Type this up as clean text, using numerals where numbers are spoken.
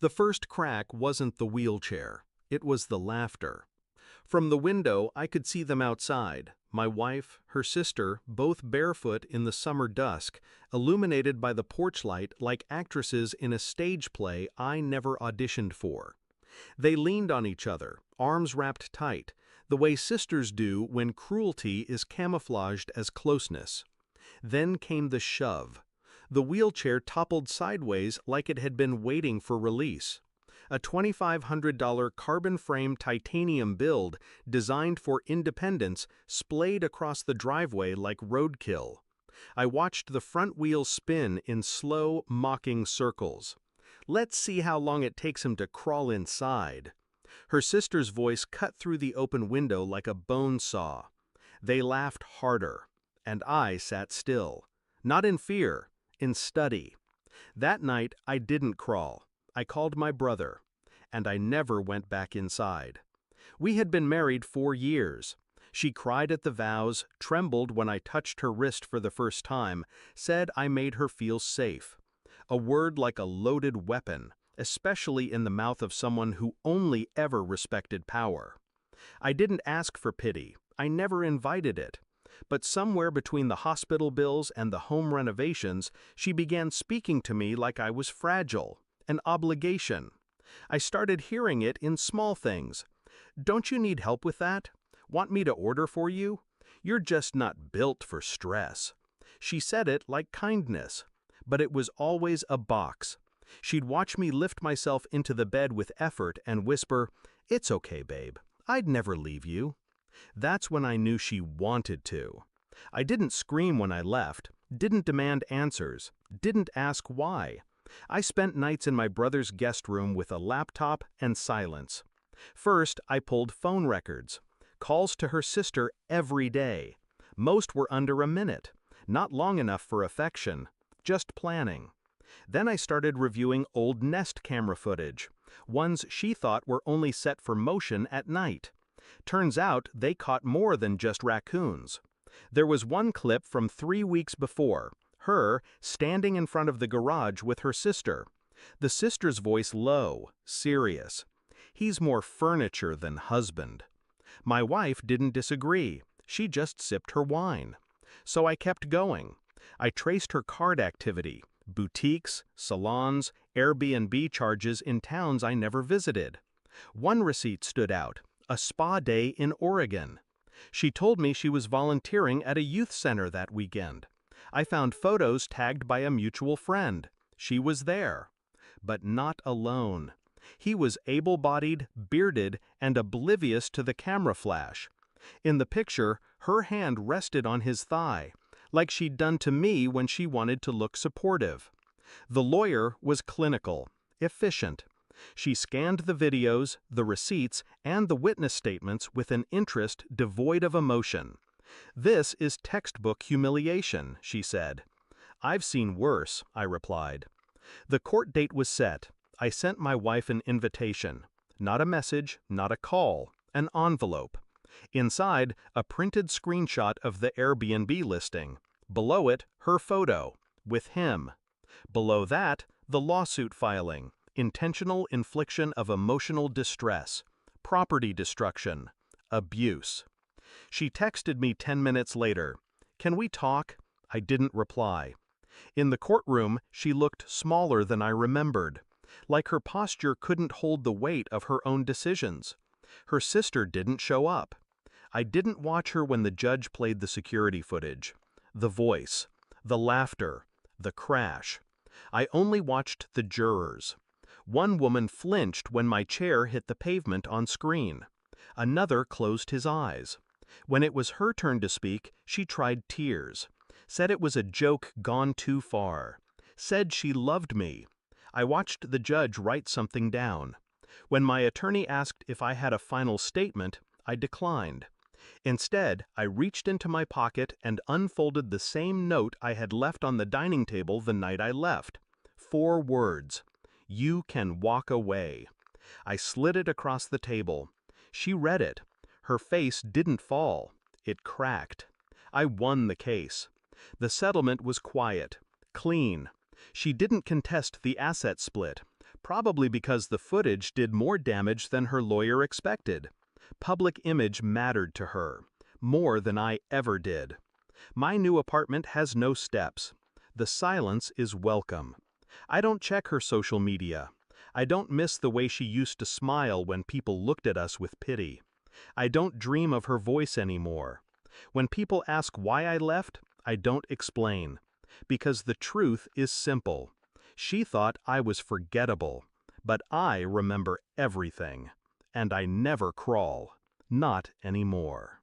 The first crack wasn't the wheelchair, it was the laughter. From the window, I could see them outside, my wife, her sister, both barefoot in the summer dusk, illuminated by the porch light like actresses in a stage play I never auditioned for. They leaned on each other, arms wrapped tight, the way sisters do when cruelty is camouflaged as closeness. Then came the shove. The wheelchair toppled sideways like it had been waiting for release. A $2,500 carbon frame titanium build designed for independence splayed across the driveway like roadkill. I watched the front wheels spin in slow, mocking circles. "Let's see how long it takes him to crawl inside." Her sister's voice cut through the open window like a bone saw. They laughed harder, and I sat still. Not in fear, in study. That night, I didn't crawl. I called my brother, and I never went back inside. We had been married 4 years. She cried at the vows, trembled when I touched her wrist for the first time, said I made her feel safe. A word like a loaded weapon, especially in the mouth of someone who only ever respected power. I didn't ask for pity. I never invited it. But somewhere between the hospital bills and the home renovations, she began speaking to me like I was fragile, an obligation. I started hearing it in small things. "Don't you need help with that? Want me to order for you? You're just not built for stress." She said it like kindness, but it was always a box. She'd watch me lift myself into the bed with effort and whisper, "It's okay, babe. I'd never leave you." That's when I knew she wanted to. I didn't scream when I left, didn't demand answers, didn't ask why. I spent nights in my brother's guest room with a laptop and silence. First, I pulled phone records. Calls to her sister every day. Most were under a minute, not long enough for affection, just planning. Then I started reviewing old Nest camera footage, ones she thought were only set for motion at night. Turns out they caught more than just raccoons. There was one clip from 3 weeks before, her standing in front of the garage with her sister. The sister's voice low, serious. "He's more furniture than husband." My wife didn't disagree. She just sipped her wine. So I kept going. I traced her card activity, boutiques, salons, Airbnb charges in towns I never visited. One receipt stood out. A spa day in Oregon. She told me she was volunteering at a youth center that weekend. I found photos tagged by a mutual friend. She was there. But not alone. He was able-bodied, bearded, and oblivious to the camera flash. In the picture, her hand rested on his thigh, like she'd done to me when she wanted to look supportive. The lawyer was clinical, efficient. She scanned the videos, the receipts, and the witness statements with an interest devoid of emotion. "This is textbook humiliation," she said. "I've seen worse," I replied. The court date was set. I sent my wife an invitation. Not a message, not a call, an envelope. Inside, a printed screenshot of the Airbnb listing. Below it, her photo, with him. Below that, the lawsuit filing. Intentional infliction of emotional distress, property destruction, abuse. She texted me 10 minutes later. "Can we talk?" I didn't reply. In the courtroom, she looked smaller than I remembered, like her posture couldn't hold the weight of her own decisions. Her sister didn't show up. I didn't watch her when the judge played the security footage, the voice, the laughter, the crash. I only watched the jurors. One woman flinched when my chair hit the pavement on screen. Another closed his eyes. When it was her turn to speak, she tried tears. Said it was a joke gone too far. Said she loved me. I watched the judge write something down. When my attorney asked if I had a final statement, I declined. Instead, I reached into my pocket and unfolded the same note I had left on the dining table the night I left. 4 words. "You can walk away." I slid it across the table. She read it. Her face didn't fall. It cracked. I won the case. The settlement was quiet, clean. She didn't contest the asset split. Probably because the footage did more damage than her lawyer expected. Public image mattered to her, more than I ever did. My new apartment has no steps. The silence is welcome. I don't check her social media. I don't miss the way she used to smile when people looked at us with pity. I don't dream of her voice anymore. When people ask why I left, I don't explain. Because the truth is simple. She thought I was forgettable, but I remember everything. And I never crawl. Not anymore.